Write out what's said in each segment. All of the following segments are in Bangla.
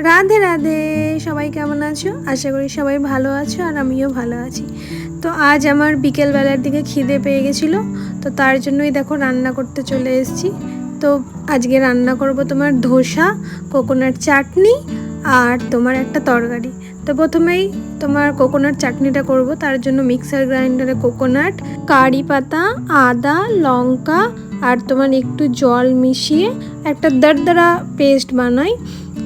রাধে রাধে, সবাই কেমন আছো? আশা করি সবাই ভালো আছো আর আমিও ভালো আছি। তো আজ আমার বিকেলবেলার দিকে খিদে পেয়ে গেছিলো, তো তার জন্যই দেখো রান্না করতে চলে এসেছি। তো আজকে রান্না করব তোমার ধোসা, কোকোনাট চাটনি আর তোমার একটা তরকারি। তো প্রথমেই তোমার কোকোনাট চাটনিটা করব, তার জন্য মিক্সার গ্রাইন্ডারে কোকোনাট, কারি পাতা, আদা, লঙ্কা আর তোমার একটু জল মিশিয়ে একটা দরদরা পেস্ট বানাই।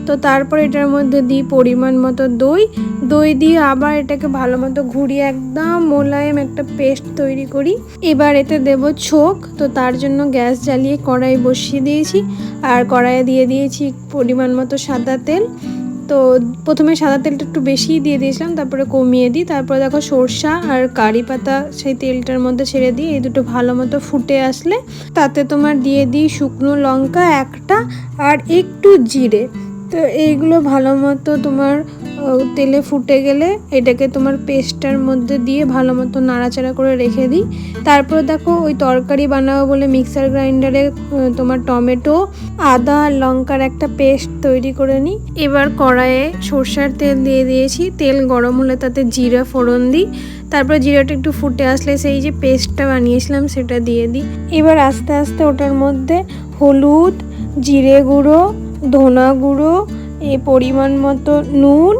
তো তারপর এটার মধ্যে দিই পরিমাণ মতো দই দিয়ে আবার এটাকে ভালো মতো ঘুরিয়ে একদম মোলায়েম একটা পেস্ট তৈরি করি। এবার এতে দেব ছোক। তো তার জন্য গ্যাস জ্বালিয়ে কড়াই বসিয়ে দিয়েছি আর কড়াইয়ে দিয়ে দিয়েছি পরিমাণ মতো সাদা তেল। তো প্রথমে সাদা তেলটা একটু বেশিই দিয়ে দিয়েছিলাম, তারপরে কমিয়ে দিই। তারপরে দেখো সরষা আর কারি পাতা সেই তেলটার মধ্যে ছেড়ে দিই। এই দুটো ভালো মতো ফুটে আসলে তাতে তোমার দিয়ে দিই শুকনো লঙ্কা একটা আর একটু জিরে। তো এইগুলো ভালো মতো তোমার তেলে ফুটে গেলে এটাকে তোমার পেস্টটার মধ্যে দিয়ে ভালো মতো নাড়াচাড়া করে রেখে দিই। তারপর দেখো ওই তরকারি বানাবো বলে মিক্সার গ্রাইন্ডারে তোমার টমেটো, আদা আর লঙ্কার একটা পেস্ট তৈরি করে নিই। এবার কড়াইয়ে সরষার তেল দিয়ে দিয়েছি, তেল গরম হলে তাতে জিরা ফোড়ন দিই। তারপর জিরাটা একটু ফুটে আসলে সেই যে পেস্টটা বানিয়েছিলাম সেটা দিয়ে দিই। এবার আস্তে আস্তে ওটার মধ্যে হলুদ, জিরে গুঁড়ো, ধনা গুঁড়ো, এই পরিমাণ মতো নুন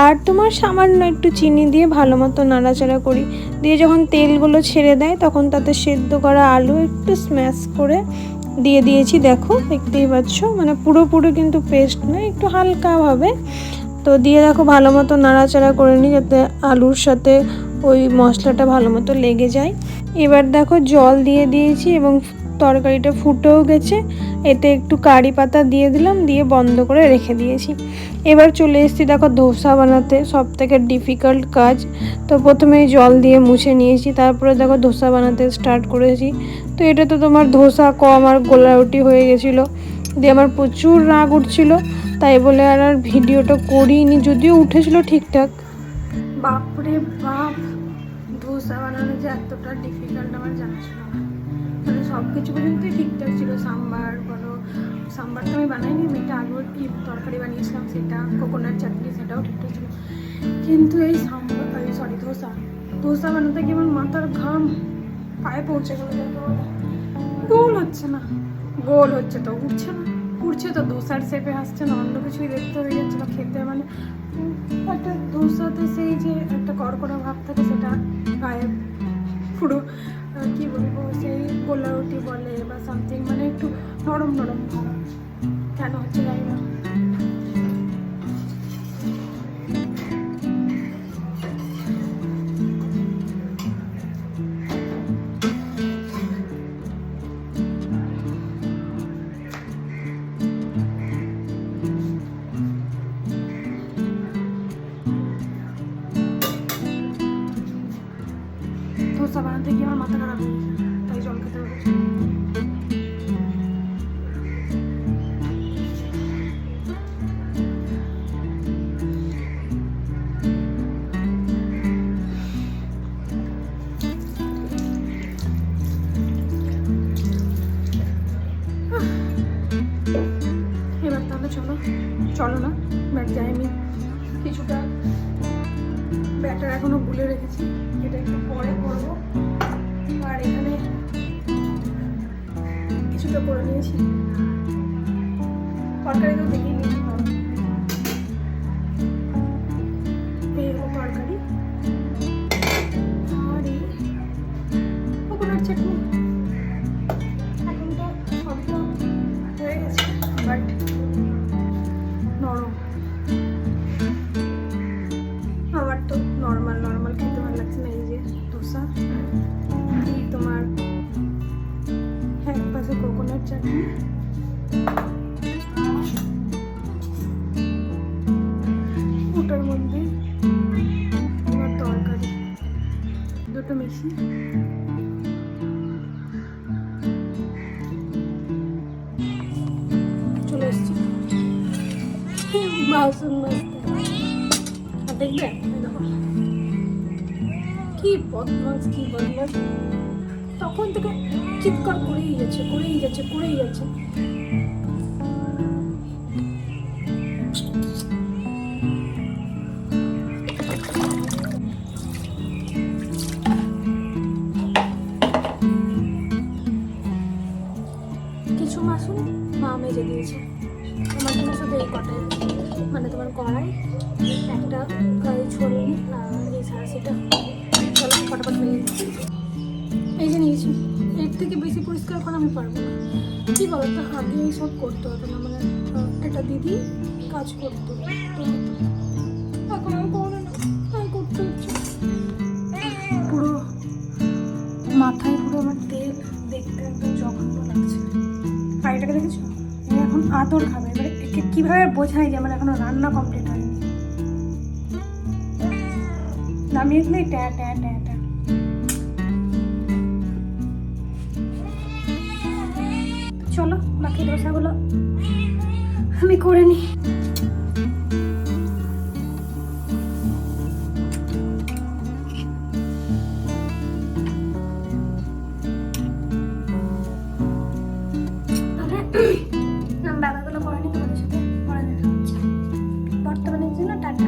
আর তোমার সামান্য একটু চিনি দিয়ে ভালো মতো নাড়াচাড়া করি। দিয়ে যখন তেলগুলো ছেড়ে দেয় তখন তাতে সেদ্ধ করা আলু একটু স্ম্যাশ করে দিয়ে দিয়েছি। দেখো দেখতেই পাচ্ছ, মানে পুরোপুরি কিন্তু পেস্ট নয়, একটু হালকাভাবে। তো দিয়ে দেখো ভালো মতো নাড়াচাড়া করে নিই যাতে আলুর সাথে ওই মশলাটা ভালো মতো লেগে যায়। এবার দেখো জল দিয়ে দিয়েছি এবং তরকারিটা ফুটেও গেছে। এতে একটু কারি পাতা দিয়ে দিলাম, দিয়ে বন্ধ করে রেখে দিয়েছি। এবার চলে এসেছি দেখো ধোসা বানাতে, সব থেকে ডিফিকাল্ট কাজ। তো প্রথমেই জল দিয়ে মুছে নিয়েছি, তারপরে দেখো ধোসা বানাতে স্টার্ট করেছি। তো এটা তো তোমার ধোসা কম আর গোলা রুটি হয়ে গেছিলো, দিয়ে আমার প্রচুর রাগ উঠছিল, তাই বলে আর ভিডিওটা করিনি, যদিও উঠেছিল ঠিকঠাক। বাপরে বাপ, ধোসা বানানো যে এতটা ডিফিকাল্ট আমার জানা ছিল না। মানে সব কিছু পর্যন্তই ঠিকঠাক ছিল। সাম্বার বলো, সাম্বারটা আমি বানাইনি, আমি একটা আলুর কি তরকারি বানিয়েছিলাম সেটা, কোকোনাট চাটনি সেটাও ঠিকঠাক ছিল, কিন্তু এই ধোসা বানাতে কি আমার মাথার ঘাম পায়ে পৌঁছে গেল। গোল হচ্ছে না, গোল হচ্ছে তো উঠছে না, উঠছে তো ধোসার শেপে আসছে না, অন্য কিছুই দেখতে হয়ে যাচ্ছে না খেতে। মানে একটা ধোসাতে সেই যে একটা কড়কড়া ভাব থাকে সেটা গায়ে পুরো কি বলবো, সেই গোলা রুটি বলে বা সামথিং, মানে একটু নরম নরম ভাব কেন হচ্ছে জানি না। ধোসা বানাতে গিয়ে আমার মাথা খারাপ হয়ে গেছে, তাই জল খেতে হবে। এবার তাহলে চলো না ব্যাট যাই, আমি কিছুটা ব্যাটার এখনো গুলে রেখেছি, এটা একটু পরে করবো। আর এখানে কিছুটা করে নিয়েছি, তরকারি তো দেখেই নিয়েছি। এই হলো তরকারি আর এই কোকোনাট চাটনি। এখন তো সব তো হয়ে গেছে, বাট নরম, আমার তো নর্মাল খেতে ভালো লাগছে না। এই যে ধোসা, এই তোমার এক পাশে কোকোনাট চাটনি, ওটার মধ্যে তোমার তরকারি, দুটো মিশিয়ে চলে এসছি। বাসন মাজতে দেখবে, দেখো কি বদমাস, তখন থেকে চিৎকার করেই যাচ্ছে। কিছু মাসুল মা মেজে দিয়েছে, আমার জন্য শুধু এই কটাই, মানে তোমার কড়াই একটা, ছড়ি আর এই সারাশিটা। চলো ফটাফট মেজে দিচ্ছি। এই যে নিয়েছি, এর থেকে বেশি পরিষ্কার করা আমি পারবো না। কী বলো তো, হাত দিয়ে সব করতে হতো না, মানে একটা দিদি কাজ করতো, তো এখন আমি করবো না, তাই করতে হচ্ছে। পুরো মাথায় পুরো আমার তেল, দেখতে একদম জঘন্য লাগছে। আর এটাকে দেখেছো, এখন আদর খাবে। এবারে একে কীভাবে বোঝাই যে আমার এখনো রান্না কমপ্লিট হয়নি। নামিয়ে দিলে ট্যা ট্যা ট্যা ট্যা। চলো বাকি দোসাগুলো আমি করে নিই। ব্যাপারগুলো করে নিই, তোমাদের সাথে পরে দেখা হচ্ছে। বর্তমানের জন্য টাটা।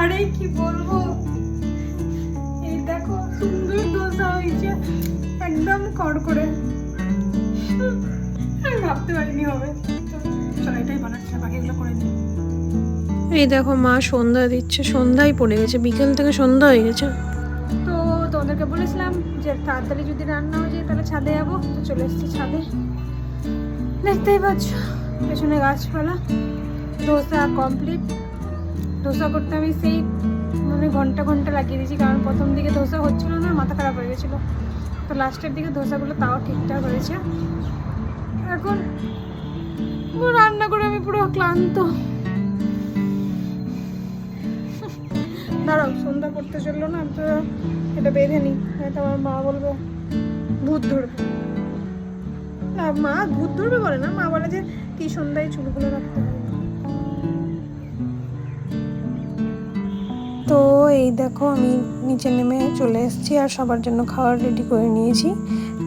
আরে কি বলবো, এই দেখো সুন্দর দোসা হয়েছে, একদম কড়কড়ে। আমি ভাবতে পারিনি হবে। চলো এটাই বানাচ্ছি, বাকিগুলো করে নিই। এই দেখো মা সন্ধ্যা দিচ্ছে, সন্ধ্যাই পড়ে গেছে, বিকেল থেকে সন্ধ্যা হয়ে গেছে। তো তোমাদেরকে বলেছিলাম যে তাড়াতাড়ি যদি রান্না হয়ে যায় তাহলে ছাদে যাবো, তো চলে এসেছি ছাদে। দেখতেই পাচ্ছ পেছনে গাছপালা। ধোসা কমপ্লিট। ধোসা করতে আমি সেই মানে ঘন্টা ঘন্টা লাগিয়ে দিয়েছি, কারণ প্রথম দিকে ধোসা হচ্ছিলো না, মাথা খারাপ হয়ে গেছিলো। তো লাস্টের দিকে ধোসাগুলো তাও ঠিকঠাক হয়েছে। এখন রান্না করে আমি পুরো ক্লান্ত। দাঁড়াও, সন্ধ্যা করতে চললো না, তো এটা বেঁধে নিই, এটা আমার মা বলবে ভূত ধরবে। না, মা ভূত ধরবে বলে না, মা বলে যে কি সন্ধ্যায় চুলগুলো রাখতে হবে। তো এই দেখো আমি নিচে নেমে চলে এসেছি আর সবার জন্য খাবার রেডি করে নিয়েছি।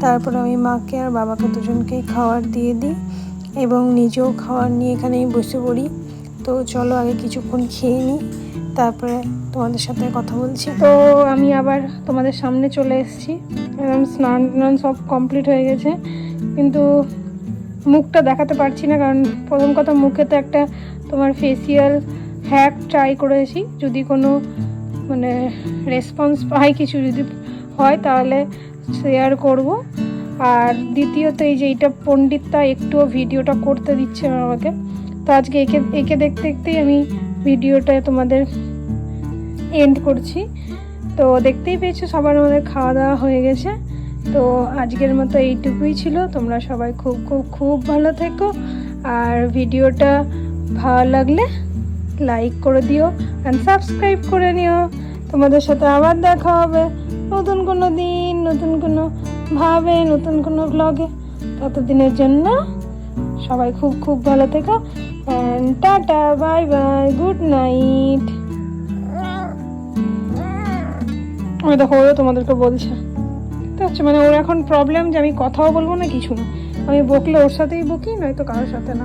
তারপর আমি মাকে আর বাবাকে দুজনকেই খাবার দিয়ে দিই এবং নিজেও খাবার নিয়ে এখানেই বসে পড়ি। তো চলো আগে কিছুক্ষণ খেয়ে নিই, তারপরে তোমাদের সাথে কথা বলছি। তো আমি আবার তোমাদের সামনে চলে এসেছি, একদম স্নান টান সব কমপ্লিট হয়ে গেছে, কিন্তু মুখটা দেখাতে পারছি না, কারণ প্রথম কথা মুখেতে একটা তোমার ফেসিয়াল হ্যাক ট্রাই করেছি, যদি কোনো মানে রেসপন্স পাই, কিছু যদি হয় তাহলে শেয়ার করব। আর দ্বিতীয়ত এই যে এইটা পণ্ডিতটা একটুও ভিডিওটা করতে দিচ্ছে না আমাকে, তো আজকে একে দেখতে দেখতেই আমি ভিডিওটা তোমাদের এন্ড করছি। তো দেখতেই পেয়েছো সবার আমাদের খাওয়া দাওয়া হয়ে গেছে। তো আজকের মতো এইটুকুই ছিল। তোমরা সবাই খুব খুব খুব ভালো থেকো, আর ভিডিওটা ভালো লাগলে লাইক করে দিও অ্যান্ড সাবস্ক্রাইব করে নিও। তোমাদের সাথে আবার দেখা হবে নতুন কোনো দিন, নতুন কোনো ভাবে, নতুন কোনো ব্লগে। ততদিনের জন্য সবাই খুব খুব ভালো থেকো and tata, bye bye, good night. আমি দেখো ওরা তোমাদেরকে বলছে, তো হচ্ছে মানে ওর এখন প্রবলেম যে আমি কথাও বলবো না, কিছু না, আমি বকলে ওর সাথেই বকি, নয়তো কারোর সাথে না।